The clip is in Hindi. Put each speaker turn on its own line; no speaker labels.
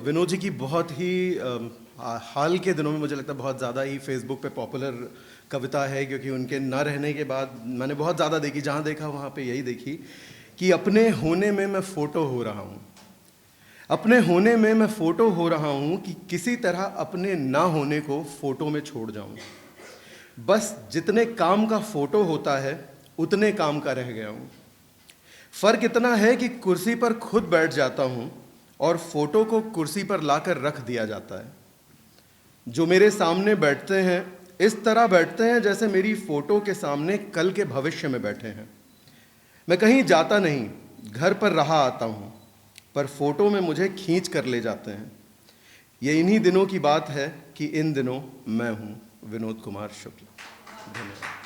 विनोद जी की बहुत ही हाल के दिनों में मुझे लगता है बहुत ज़्यादा ही फेसबुक पे पॉपुलर कविता है, क्योंकि उनके ना रहने के बाद मैंने बहुत ज़्यादा देखी, जहाँ देखा वहाँ पे यही देखी कि अपने होने में मैं फ़ोटो हो रहा हूँ, अपने होने में मैं फ़ोटो हो रहा हूँ कि किसी तरह अपने ना होने को फ़ोटो में छोड़ जाऊँ। बस जितने काम का फ़ोटो होता है उतने काम का रह गया हूँ। फ़र्क इतना है कि कुर्सी पर खुद बैठ जाता हूँ और फ़ोटो को कुर्सी पर लाकर रख दिया जाता है। जो मेरे सामने बैठते हैं इस तरह बैठते हैं जैसे मेरी फ़ोटो के सामने कल के भविष्य में बैठे हैं। मैं कहीं जाता नहीं, घर पर रहा आता हूँ, पर फ़ोटो में मुझे खींच कर ले जाते हैं। ये इन्हीं दिनों की बात है कि इन दिनों मैं हूँ विनोद कुमार शुक्ल। धन्यवाद।